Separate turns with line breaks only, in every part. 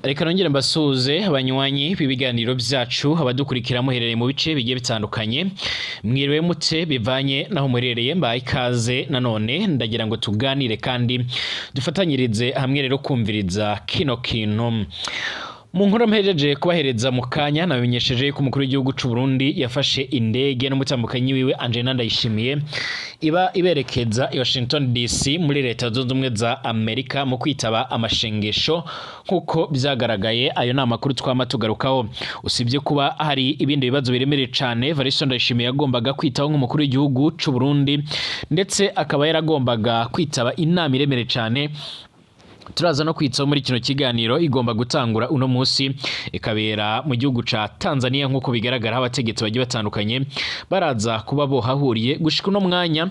Reka nongere mbasuze abanywanyi b'ibiganiro byacu abadukurikira muherereye mu bice bigiye bitandukanye mwiriwe mute bivanye naho muherereye mbaye ikaze nanone ndagira ngo tuganire kandi dufatanyirize hamwe rero kumviriza kino kintu. Mu nkuru mpejeje kubahereza mu kanya nabamenyesheje ko umukuru w'igihugu cy'u Burundi yafashe indege n'umutambukanyi wiwe Angelina Ndayishimiye iberekeza i Washington DC muri leta zunze ubumwe za Amerika mu kwitaba amashengesho nkuko byagaragaye. Ayo ni amakuru twama tugarukaho. Usibye kuba hari ibindi bibazo biremereye cyane Evariste Ndayishimiye yagombaga kwitaho nk'umukuru w'igihugu cy'u Burundi ndetse akaba yaragombaga kwitaba inama iremereye cyane turaza no kwitsaho muri kino kiganiro igomba gutangura uno munsi ikabera mu gihugu ca Tanzania nkuko bigaragara abategetsi bagiye batandukanye baraza kuba bohahuriye gushika uno mwanya.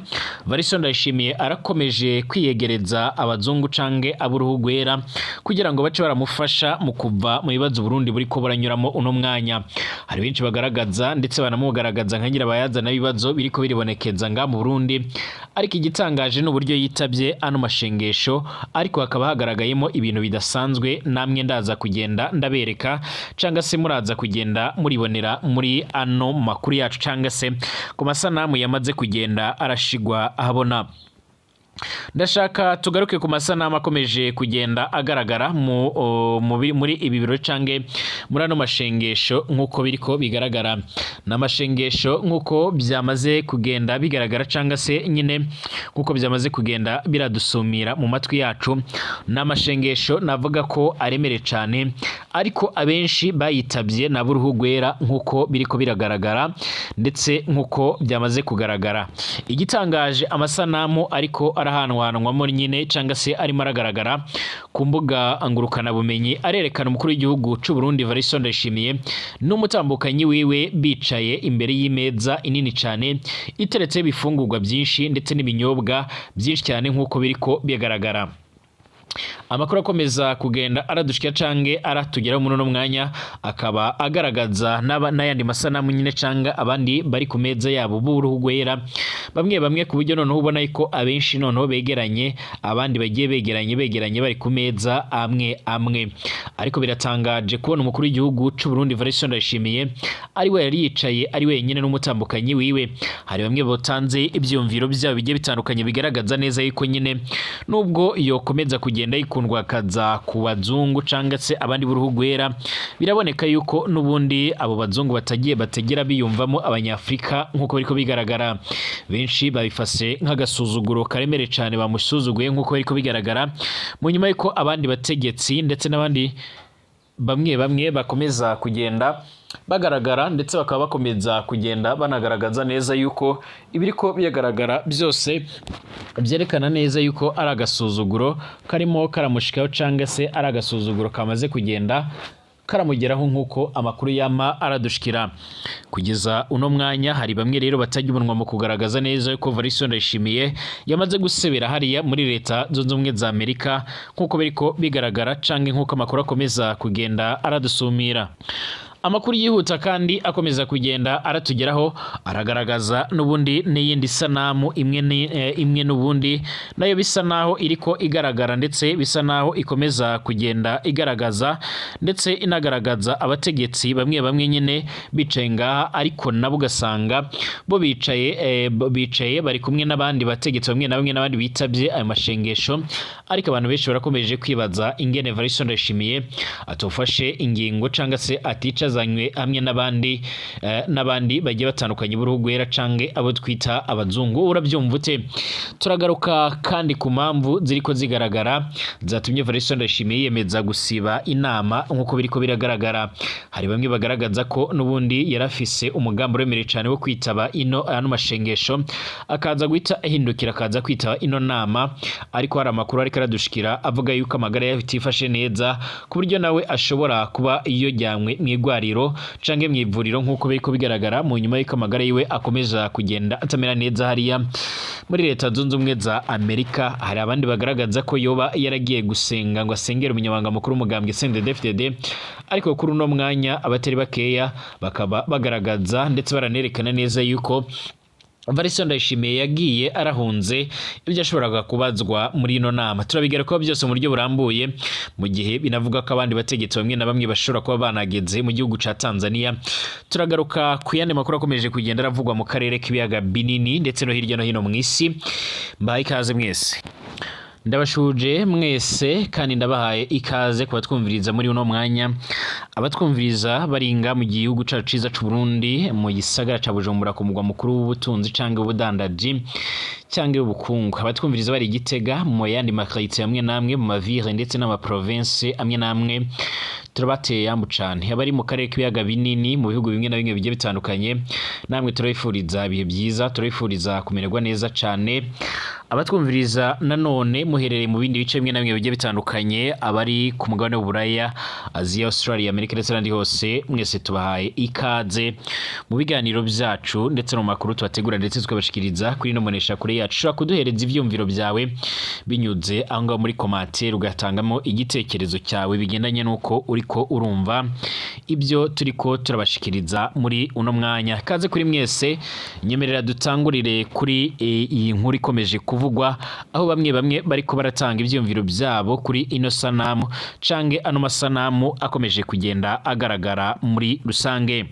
Evariste Ndayishimiye arakomeje kwiyegereza abazungu cange aburuhu gwera kugira ngo bace baramufasha mu kuva mu bibazo Burundi buriko buranyuramo uno mwanya. Hari benshi bagaragaza ndetse banamugaragaza nka nyirabayazana ibibazo biriko biribonekeza nga mu Burundi, ariko igitangaje n'uburyo yitavye ano mashengesho ariko hakaba hagaragayemo ibintu bidasanzwe namwe ndaza kugenda ndabereka canga se muraza kugenda muribonera muri ano makuru yacu canga se ku masanamu yamaze kugenda arashigwa ahabona. Ndashaka tugaruke ku masanamu akomeje kugenda agaragara muri ibi biro cange muri ano mashengesho nkuko biriko bigaragara. N'amashengesho nkuko byamaze kugenda bigaragara canga se nyine nkuko byamaze kugenda biradusumira mu matwi yacu. N'amashengesho navuga ko aremere cyane ariko abenshi bayitabye na buruhu gwera nkuko biriko biragaragara ndetse nkuko byamaze kugaragara. Igitangaje amasanamu ariko arahanwanwamo nyine canga se arimo aragaragara ku mbuga ngurukana bumenyi arerekana umukuru w'igihugu cy'u Burundi Evariste Ndayishimiye n'umutambukanyi wiwe bicaye imbere y'imeza inini cyane iteretse ibifungurwa byinshi ndetse n'ibinyobwa byinshi cyane nkuko biriko bigaragara. Amakuru akomeza kugenda aradushikira cange aratugeraho muri no mwanya akaba agaragaza n'ayandi masanamu nyine canga abandi bari ku meza yabo b'uruhu gwera bamwe ku buryo noneho ubona ko abenshi noneho begeranye abandi bagiye begeranye bari ku meza amwe, ariko biratangaje kubona umukuru w'igihugu cy'u Burundi Evariste Ndayishimiye ari we yari yicaye ari wenyine n'umutambukanyi wiwe. Hari bamwe botanze ibyumviro byabo bigiye bitandukanye bigaragaza neza yuko nyine nubwo yokomeza kugenda ikundwa kaza ku bazungu canga se abandi b'uruhu gwera biraboneka yuko nubundi abo bazungu bategera biyumvamo abanyafrika nkuko biriko bigaragara. Benshi babifase nk'agasuzuguro karemere cyane bamusuzuguye nkuko biriko bigaragara mu nyuma yuko abandi bategetsi ndetse n'abandi bamwe bakomeza kugenda bagaragara ndetse bakaba bakomeza kugenda banagaragaza neza yuko ibiriko bigaragara byose byerekana neza yuko ari agasuzuguro karimo karamushikaho canga se ari agasuzuguro kamaze kugenda karamugeraho nkuko amakuru yama aradushikira. Kugeza uno mwanya hari bamwe rero batajya umunwa mu kugaragaza neza yuko Evariste Ndayishimiye yamaze gusebera hariya muri leta zunze ubumwe za Amerika nkuko biriko bigaragara cange nkuko amakuru akomeza kugenda aradusumira. Amakuru yihuta kandi akomeza kugenda aratugeraho aragaragaza nubundi n'iyindi sanamu imwe nubundi nayo bisa naho iriko igaragara ndetse bisa naho ikomeza kugenda igaragaza ndetse inagaragaza abategetsi bamwe nyine bicaye ngaha ariko nabo ugasanga bo bicaye bari kumwe n'abandi bategetsi bamwe n'abandi bitabye ayo mashengesho, ariko abantu benshi barakomeje kwibaza ingene Evariste Ndayishimiye atofashe ingingo canga se atica zanywe hamwe n'abandi bagiye batandukanye b'uruhu gwera cange abo twita abazungu. Urabyumva ute? Turagaruka kandi ku mpamvu ziriko zigaragara zatumye Evariste Ndayishimiye yiyemeza gusiba inama nkuko biriko biragaragara. Hari bamwe bagaragaza ko nubundi yarafise umugambi uremereye cyane wo kwitaba ano mashengesho akaza guhita ahindukira akaza kwitaba ino nama, ariko hari amakuru ariko aradushikira avuga yuko amagara yatifashe neza ku buryo nawe ashobora kuba yojyanywe mu igwariro cange mu ivuriro nkuko biriko bigaragara mu nyuma y'uko amagara yiwe akomeza kugenda atamera neza hariya muri leta zunze ubumwe za Amerika. Hari abandi bagaragaza ko yoba yaragiye gusenga ngo asengere umunyamabanga mukuru umugambwe CNDD-FDD, ariko kuri uno mwanya abatari bakeya bakaba bagaragaza ndetse baranerekana neza yuko Variston Ndayishimiye yagiye arahunze ibyo ashoboraga kubazwa muri ino nama. Turabigera ko byose mu buryo burambuye, mu gihe binavuga ko abandi bategetsi bamwe na bamwe bashobora kuba banageze mu gihugu ca Tanzania. Turagaruka ku yandi makuru akomeje kugenda aravugwa mu karere k'ibiyaga binini ndetse no hirya no hino mu isi. Mbaye ikaze mwese, ndabashuje mwese kandi ndabahaye ikaze kubatwumviriza muri uno mwanya. Abatwumviriza baringa mu gihugu cacu ciza c'u Burundi, mu gisagara ca Bujumbura ku mugwa mukuru w'ubutunzi canke ubudandaji canke ubukungu. Abatwumviriza bari Gitega, mu yandi makaritiye amwe namwe, mu mavire ndetse n'ama province amwe namwe, turabateye yambu cane. Abari mu karere k'ibiyaga binini mu bihugu bimwe na bimwe bigiye bitandukanye, namwe turabifuriza ibihe byiza, turabifuriza kumererwa neza cane. Abatwumviriza nanone muherereye mu bindi bice bimwe na bimwe bigiye bitandukanye, abari ku mugabane w'Uburaya, Aziya, Australia, Amerika ndetse n'andi hose, mwese tubahaye ikaze mu biganiro byacu ndetse no makuru tubategura ndetse tukabashikiriza kuri no monesha kure yacu. Ushobora kuduhereza ivyumviro byawe binyuze aho ngaho muri commentaire, ugatangamo igitekerezo cyawe bigendanye nuko uriko urumva ibyo turiko turabashikiriza muri uno mwanya. Kaze kuri mwese, nyemerera dutangurire kuri iyi nkuru ikomeje kuvugwa, aho bamwe bariko baratanga ivyumviro byabo kuri ino sanamu canke ano masanamu akomeje kugenda agaragara muri rusange.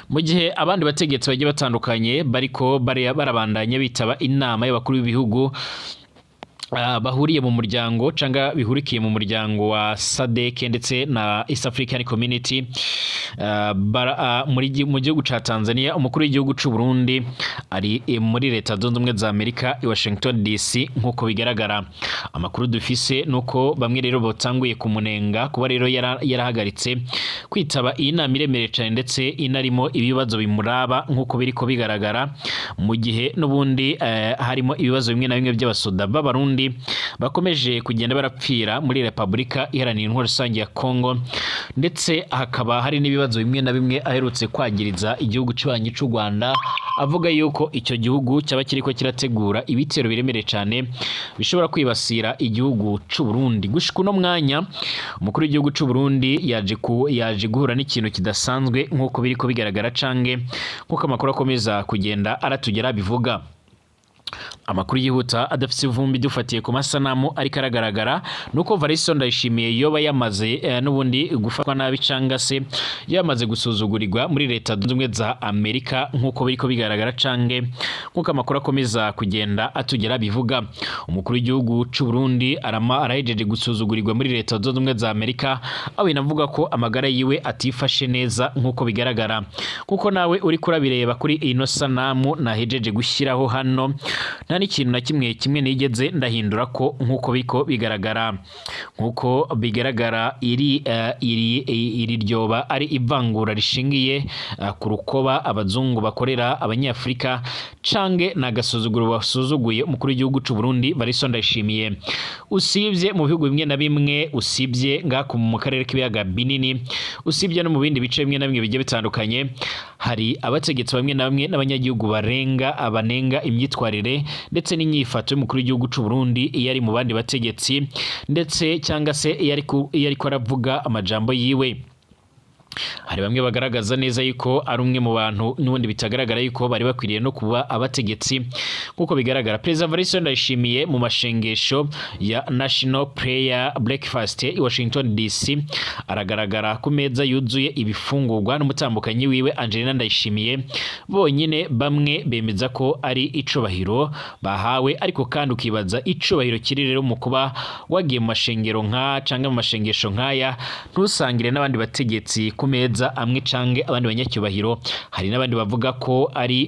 Mu gihe abandi bategetsi bagiye batandukanye bariko barabandanya bitaba inama y'abakuru b'ibihugu bahuriye mu muryango canga bihurikiye mu muryango wa SADC ndetse na East African Community, mu gihugu ca Tanzania. Umukuru w'igihugu c'u Burundi ari muri leta zunze ubumwe za Amerika i Washington DC. Nkuko bigaragara, amakuru dufise nuko bamwe rero botanguye kumunenga kuba rero yarahagaritse kwitaba iyi nama iremereye cyane ndetse inarimo ibibazo bimuraba nkuko biriko bigaragara, mu gihe n'ubundi harimo ibibazo bimwe na bimwe by'abasoda b'Abarundi bakomeje kugenda barapfira muri Repubulika Iharanira Intwaro Rusange ya Kongo, ndetse hakaba hari n'ibibazo bimwe na bimwe aherutse kwagiriza igihugu cy'ubanyi cy'u Rwanda, avuga yuko icyo gihugu cyaba kiriko kirategura ibitero biremereye cyane bishobora kwibasira igihugu cy'u Burundi. Gushika uno mwanya, umukuru w'igihugu cy'u Burundi yaje guhura n'ikintu kidasanzwe nkuko biriko bigaragara canke nkuko amakuru akomeza kugenda aratugera bivuga. Amakuru yihuta adafite ivumbi dufatiye ku masanamu ariko aragaragara nuko Variston Ndayishimiye yoba yamaze n'ubundi gufatwa nabi canga se yamaze gusuzugurirwa muri leta zunze ubumwe za Amerika nkuko biriko bigaragara cange nkuko amakuru akomeza kugenda atugera bivuga. Umukuru w'igihugu c'u Burundi arahejeje gusuzugurirwa muri leta zunze ubumwe za Amerika, aho binavuga ko amagara yiwe atifashe neza nkuko bigaragara. Kuko nawe uri kurabireba kuri ino sanamu nahejeje gushyiraho hano, nta n'ikintu na kimwe nigeze ndahindura ko nkuko biko bigaragara. Nkuko bigaragara iri ryoba ari ivangura rishingiye ku rukoba abazungu bakorera abanyafrika cange nagasuzuguro basuzuguye umukuru w'igihugu c'u Burundi Variston Ndayishimiye. Usibye mu bihugu bimwe na bimwe, usibye ngako mu karere k'ibiyaga binini, usibye no mu bindi bice bimwe na bimwe bigiye bitandukanye, hari abategetsi bamwe na bamwe n'abanyagihugu abanenga imyitwarire ndetse n'inyifato y'umukuru w'igihugu c'u Burundi iyo ari mu bandi bategetsi, ndetse cyangwa se iyo ariko aravuga amajambo yiwe. Hari bamwe bagaragaza neza yuko ari umwe mu bantu n'ubundi bitagaragara yuko bari bakwiriye no kuba abategetsi nkuko bigaragara. President Variston Ndayishimiye mu mashengesho ya National Prayer Breakfast i Washington DC aragaragara ku meza yuzuye ibifungurwa n'umutambukanyi wiwe Angelina Ndayishimiye. Bonyine bamwe bemeza ko ari icubahiro bahawe, ariko kandi ukibaza icubahiro kiri rero mu kuba wagiye mu mashengero canke mu mashengesho nkaya ntusangire n'abandi bategetsi ku meza amwe cange abandi banyacyubahiro. Hari n'abandi bavuga ko ari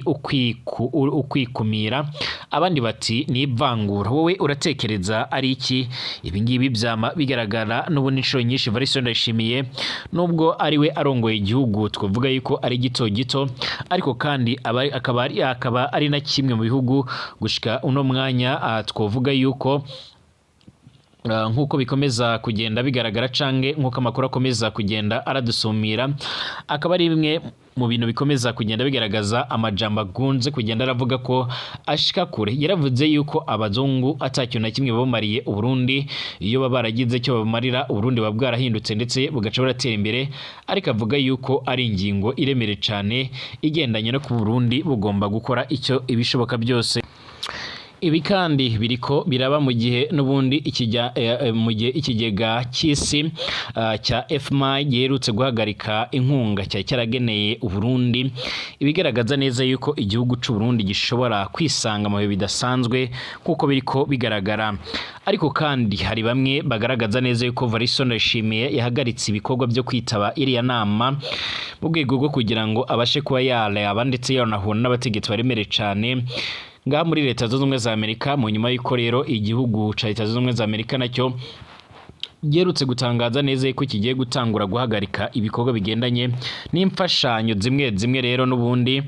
ukwikumira, abandi bati ni ivangura. Wowe uratekereza ari iki? Ibi ngibi byama bigaragara n'ubundi inshuro nyinshi Variston Ndayishimiye nubwo ari we arongoye igihugu twavuga yuko ari gito, ariko kandi akaba ari na kimwe mu bihugu gushika uno mwanya twavuga yuko nkuko bikomeza kugenda bigaragara cange nkuko amakuru akomeza kugenda aradusumira, akaba ari bimwe mu bintu bikomeza kugenda bigaragaza amajambo agunze kugenda aravuga ko ashika kure. Yaravuze yuko abazungu atakintu na kimwe babamariye Uburundi, iyo baba baragize cyo babamarira Uburundi baba bwarahindutse ndetse bugaca buratera imbere, ariko avuga yuko ari ingingo iremere cyane igendanye no ku Burundi bugomba gukora icyo ibishoboka byose. Ibi kandi biriko biraba mu gihe n'ubundi ikigega cy'isi cya FMI giherutse guhagarika inkunga cyari cyarageneye Uburundi, ibigaragaza neza yuko igihugu cy'u Burundi gishobora kwisanga mu bihe bidasanzwe kuko biriko bigaragara. Ariko kandi hari bamwe bagaragaza neza yuko Variston Ndayishimiye yahagaritse ibikorwa byo kwitaba iriya nama mu rwego rwo kugira ngo abashe kuba yareba ndetse yanahura n'abategetsi baremere cyane ngaha muri Leta Zunze Ubumwe za Amerika, mu nyuma y'uko rero igihugu ca Leta Zunze Ubumwe za Amerika nacyo giherutse gutangaza neza ko kigiye gutangura guhagarika ibikorwa bigendanye n'imfashanyo zimwe rero n'ubundi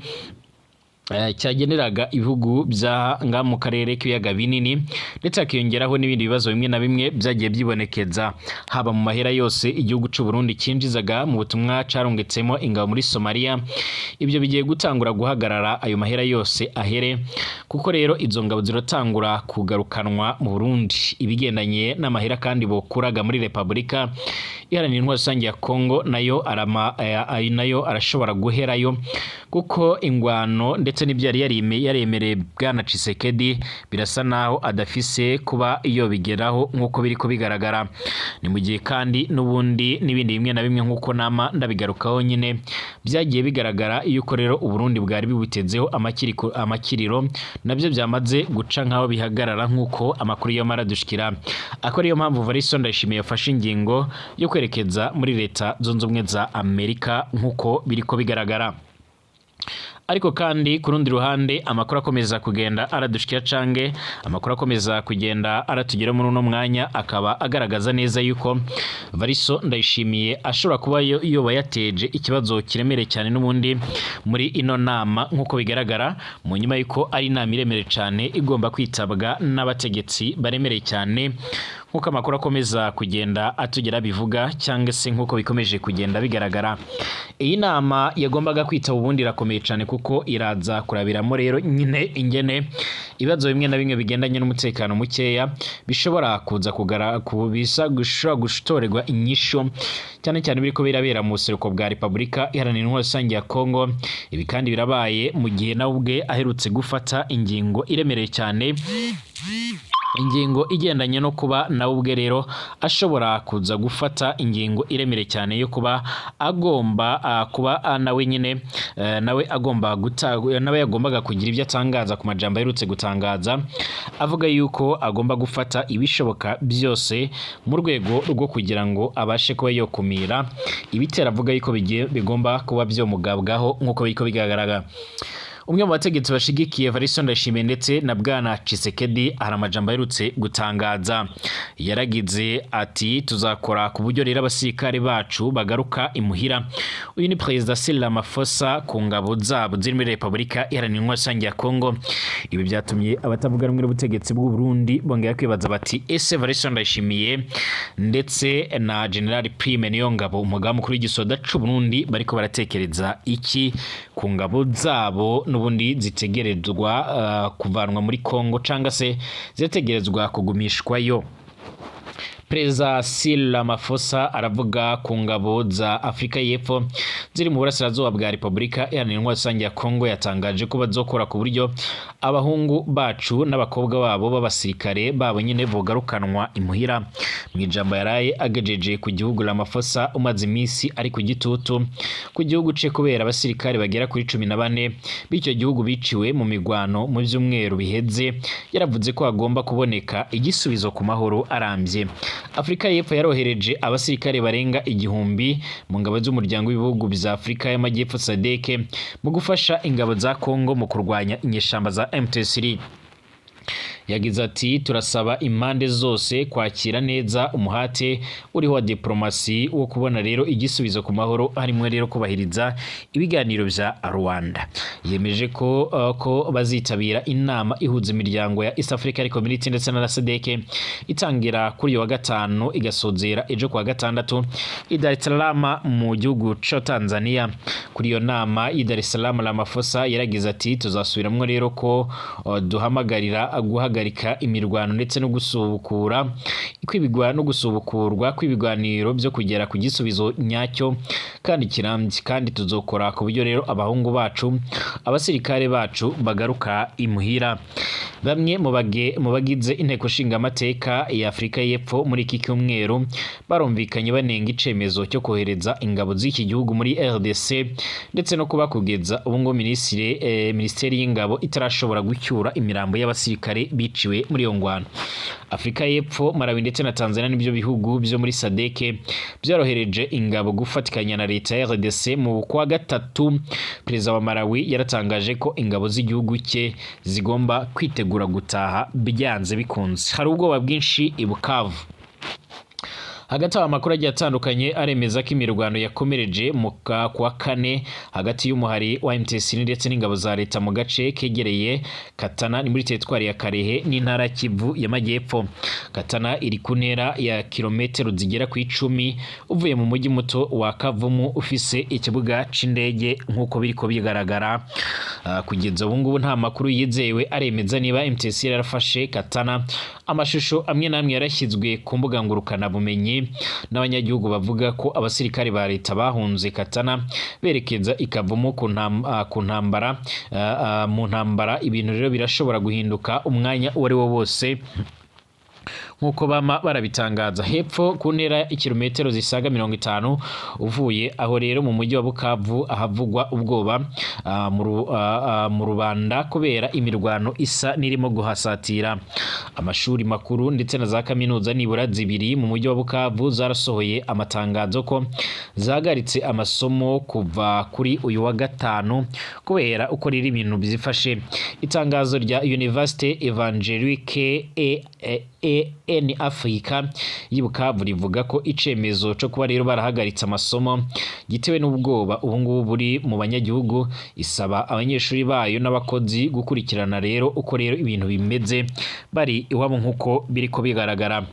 cyageneraga ibihugu bya nga mu karere k'ibiyaga binini, ndetse akiyongeraho n'ibindi bibazo bimwe na bimwe byagiye byibonekeza haba mu mahera yose igihugu cy'u Burundi cyinjizaga mu butumwa carongetsemo ingabo muri Somalia. Ibyo bigiye gutangura guhagarara ayo mahera yose ahere, kuko rero izo ngabo ziratangura kugarukanwa mu Burundi. Ibigendanye n'amahera kandi bokuraga muri Republika Iharanira Intwaro Rusange ya Kongo nayo arashobora guherayo, kuko ingwano ndetse n'ibyo yari yaremereye Bwana Tshisekedi birasa naho adafise kuba iyo bigeraho nk'uko biriko bigaragara. Ni mu gihe kandi n'ubundi n'ibindi bimwe na bimwe nk'uko nama ndabigarukaho nyine byagiye bigaragara yuko rero Uburundi bwari bibitezeho amakiriro nabyo byamaze guca nk'aho bihagarara nk'uko amakuru yo maradushikira. Ako ariyo mpamvu Variston Ndayishimiye yafashe ingingo yo kwerekeza muri Leta Zunze Ubumwe za Amerika nk'uko biriko bigaragara. Ariko kandi ku rundi ruhande amakuru akomeza kugenda aradushikira cange amakuru akomeza kugenda aratugera muri uno mwanya, akaba agaragaza neza yuko Variston Ndayishimiye ashobora kuba yoba yateje ikibazo kiremereye cyane n'ubundi muri ino nama, nk'uko bigaragara mu nyuma yuko ari inama iremere cyane igomba kwitabwa n'abategetsi baremereye cyane, nk'uko amakuru akomeza kugenda atugera bivuga cyangwa se nk'uko bikomeje kugenda bigaragara. Iyi nama yagombaga kwitaba ubundi irakomeye cyane, kuko iraza kurabiramo rero nyine ingene ibibazo bimwe na bimwe bigendanye n'umutekano mukeya bishobora kuza gushobora gutorerwa inyisho, cyane cyane biriko birabera mu buseruko bwa Republika Iharanira Intwaro Rusange ya Kongo. Ibi kandi birabaye mu gihe nawe ubwe aherutse gufata ingingo iremereye cyane, ingingo igendanye no kuba nawe ubwe rero ashobora kuza gufata ingingo iremere cyane yo kuba agomba kuba nawe nyine nawe yagombaga kugira ibyo atangaza ku majambo aherutse gutangaza, avuga yuko agomba gufata ibishoboka byose mu rwego rwo kugira ngo abashe kuba yokumira ibitera, avuga yuko bigomba kuba byomugabwaho nk'uko biriko bigaragara. Umwe mu bategetsi bashigikiye Variston Ndayishimiye ndetse na Bwana Tshisekedi hari amajambo aherutse gutangaza. Yaragize ati tuzakora ku buryo rero abasirikare bacu bagaruka imuhira. Uyu ni Perezida Cyril Ramaphosa ku ngabo zabo ziri muri Republika Iharanira Intwaro Rusange ya Kongo. Ibi byatumye abatavuga rumwe n'ubutegetsi bw'u Burundi bongera kwibaza bati ese Variston Ndayishimiye ndetse na General Prime Niyongabo umugaba mukuru w'igisoda c'u Burundi bariko baratekereza iki ku ngabo zabo n'ubundi zitegerezwa kuvanwa muri Kongo cyangwa se zitegerezwa kugumishwayo. Perezida Cyril Ramaphosa aravuga ku ngabo za Afrika y'Epfo ziri mu burasirazuba bwa Republika Iharanira Intwaro Rusange ya Kongo, yatangaje ko bazokora ku buryo abahungu bacu n'abakobwa babo b'abasirikare babo nyine bogarukanwa imuhira. Mu ijambo yaraye agejeje ku gihugu, Ramaphosa umaze iminsi ari ku gitutu ku gihugu ce kubera abasirikare bagera kuri 14 b'icyo gihugu biciwe mu migwano mu byumweru biheze, yaravuze ko agomba kuboneka igisubizo ku mahoro arambye. Afrika y'Epfo yarohereje abasirikare barenga 1000 mu ngabo z'umuryango w'ibihugu bya Afrika y'Amajyepfo SADC mu gufasha ingabo za Kongo mu kurwanya inyeshamba za M23. yagize ati turasaba impande zose kwakira neza umuhate uriho wa diplomasi wo kubona rero igisubizo ku mahoro harimo rero kubahiriza ibiganiro vya Rwanda. Yemeje ko bazitabira inama ihuza imiryango ya East African Community ndetse na SADC itangira kuri wa gatanu igasozera ejo kwa gatandatu i Dar es Salaam mu gihugu ca Tanzania. Kuri iyo nama i Dar es Salaam Ramaphosa yaragize ati tuzasubiramwo rero ko duhamagarira guhagarika imirwano ndetse no gusubukurwa kw'ibiganiro byo kugera ku gisubizo nyacyo kandi kirambye, kandi tuzokora ku buryo rero abahungu bacu abasirikare bacu bagaruka imuhira. Bamwe mu bagize inteko nshinga amateka ya Afrika y'Epfo muri iki cyumweru barumvikanye banenga icemezo cyo kohereza ingabo z'iki gihugu muri RDC ndetse no kuba kugeza ubu ngo ministeri y'ingabo itarashobora gucyura imirambo y'abasirikare biciwe muri iyo ngwano. Afrika y'Epfo, Malawi ndetse na Tanzania nibyo bihugu byo muri SADC byorohereje ingabo gufatikanya na leta ya RDC. Mu kwa gatatu perezida wa Malawi yaratangaje ko ingabo z'igihugu cye zigomba kwitegura gutaha byanze bikunze. Hari ubwoba bwinshi i Bukavu. Hagati amakuru agiye atandukanye aremeza ko imirwano yakomereje mu kwa kane hagati y'umuhari wa MTC ndetse n'ingabo za leta mu gace kegereye Katana ni muri teritwari ya Karehe n'intara Kivu y'Amajyepfo. Katana iri ku ntera ya kilometero zigera ku 10 uvuye mu mujyi muto wa Kavumu ufise ikibuga c'indege nk'uko biriko bigaragara. Kugeza ubu ngubu nta makuru yizewe aremeza niba MTC yarafashe Katana. Amashusho amwe namwe yarashyizwe ku mbuga ngurukana bumenyi n'abanyagihugu bavuga ko abasirikare ba leta bahunze Katana berekeza Ikavumu ku ntambara. Mu ntambara ibintu rero birashobora guhinduka umwanya uwo ari wo wose nkuko bama barabitangaza. Hepfo ku ntera ikilometero zisaga 50 uvuye aho rero mu mujyi wa Bukavu ahavugwa ubwoba mu rubanda kubera imirwano isa nirimo guhasatira. Amashuri makuru ndetse na za kaminuza nibura zibiri mu mujyi wa Bukavu zarasohoye amatangazo ko zagaritse amasomo kuva kuri uyu wa gatanu kubera uko riri ibintu bizifashe. Itangazo rya Université Evangélique en Afrika y'Ibukavu rivuga ko icemezo cyo kuba rero barahagaritse amasomo gitewe n'ubwoba ubu ngubu buri mu banyagihugu. Isaba abanyeshuri bayo n'abakozi gukurikirana rero uko rero ibintu bimeze bari iwabo nk'uko biriko bigaragara.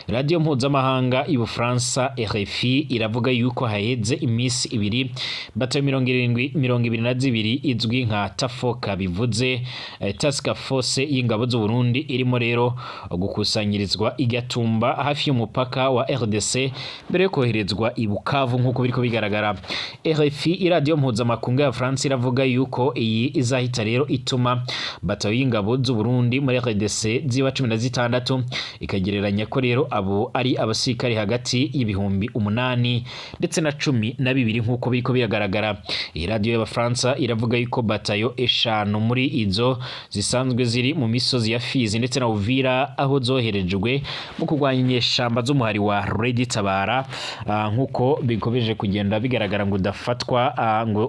Radio mpuzamahanga y'Ubufaransa RFI iravuga yuko haheze iminsi ibiri bato 72 izwi nka Tafoka bivuze Task Force y'ingabo z'u Burundi irimo rero gukusanyirizwa igatumba hafi y'umupaka wa RDC mbere yo koherezwa i Bukavu nk'uko biriko bigaragara. RFI iradio mpuzamakungu ya France iravuga yuko iyi izahita rero ituma bato y'ingabo z'u Burundi muri RDC ziba 16 ikagereranya ko rero abo ari abasirikare hagati y'ibihumbi 8 ndetse na 12 nk'uko biriko bigaragara. Iyi radio y'Abafaransa iravuga yuko batayo 5 muri izo zisanzwe ziri mu misozi ya Fizi ndetse na Uvira aho zoherejwe mu kurwanya inyeshamba z'umuhari wa Red Tabara nk'uko bikomeje kugenda bigaragara ngo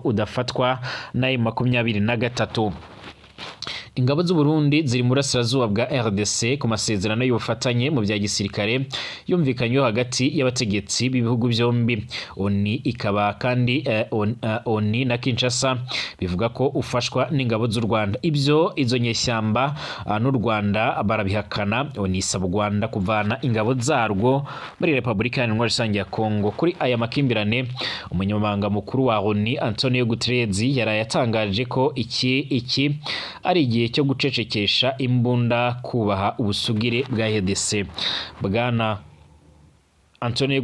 udafatwa na M23. Ingabo z'u Burundi ziri mu burasirazuba bwa RDC ku masezerano y'ubufatanye mu bya gisirikare yumvikanywe hagati y'abategetsi b'ibihugu byombi. ONU ikaba kandi ONU na Kinshasa bivuga ko ufashwa n'ingabo z'u Rwanda. Izo nyeshyamba n'u Rwanda barabihakana. ONU isaba u Rwanda kuvana ingabo zarwo muri Repubulika Iharanira Rusange ya Kongo. Kuri aya makimbirane umunyamabanga mukuru wa ONU Antonio Guterres yarayatangaje ko iki ari igihe cyo gucecekesha imbunda kubaha ubusugire bwa RDC. Bwana Antonio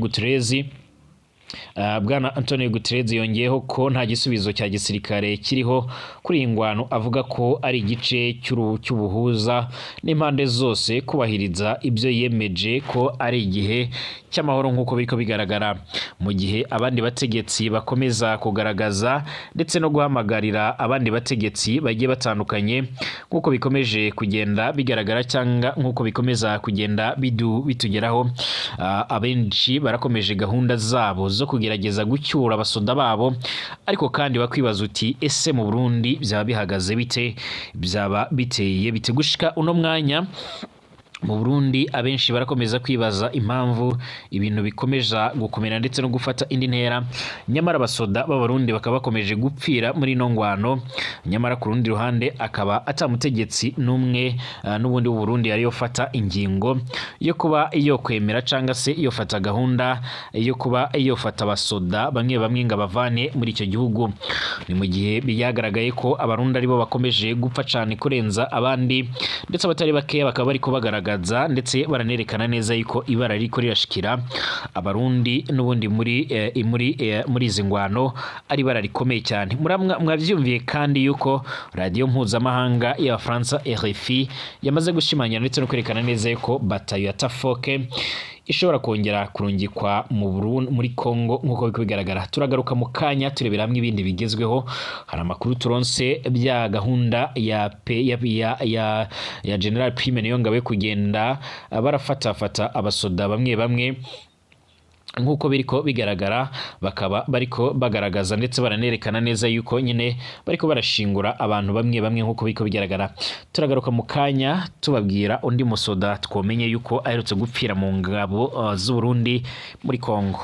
Guterres yongeyeho ko nta gisubizo cya gisirikare kiriho kuri ingwano, avuga ko ari igice cy'ubuhuza n'impande zose kubahiriza ibyo yemeje ko ari igihe cy'amahoro nk'uko biriko bigaragara. Mu gihe abandi bategetsi bakomeza kugaragaza ndetse no guhamagarira abandi bategetsi bagiye batandukanye nk'uko bikomeje kugenda bigaragara cyangwa nk'uko bikomeza kugenda bitugeraho, abenshi barakomeje gahunda zabo zo zo kugerageza gucyura abasoda babo, ariko kandi bakwibaza uti ese mu Burundi byaba bihagaze bite, byaba biteye bite gushika uno mwanya. Mu Burundi abenshi barakomeza kwibaza impamvu ibintu bikomeza gukomera ndetse no gufata indi ntera, nyamara abasoda b'Abarundi bakaba bakomeje gupfira muri no ngwano, nyamara ku rundi ruhande akaba atamutegetsi n'umwe n'ubundi w'u Burundi yari yofata ingingo yo kuba iyo kwemera canga se iyo fata gahunda yo kuba iyo fata abasoda bamwe bamwe ngo bavane muri icyo gihugu. Ni mu gihe byagaragaye ko Abarundi aribo bakomeje gupfa cyane kurenza abandi, ndetse abatari bakeya bakaba bari kubagaragaza ndetse baranerekana neza yuko ibara riko rirashikira Abarundi n'ubundi muri izi ngwano ari bara rikomeye cyane. Mwavyumviye kandi yuko radio mpuzamahanga ya France RFI yamaze gushimangira ndetse no kwerekana neza yuko batayo ya Tafoke ishobora kongera kurungikwa mu Burundi muri Kongo nkuko bigaragara. Turagaruka mu kanya turebera hamwe ibindi bigezweho. Hari amakuru turonse bya gahunda ya General Prime Niyongabe kugenda barafata abasoda bamwe nkuko biriko bigaragara, bakaba bariko bagaragaza ndetse baranerekana neza yuko nyine bariko barashingura abantu bamwe nkuko biriko bigaragara. Turagaruka mu kanya tubabwira undi musoda twomenye yuko aherutse gupfira mu ngabo z'u Burundi muri Kongo.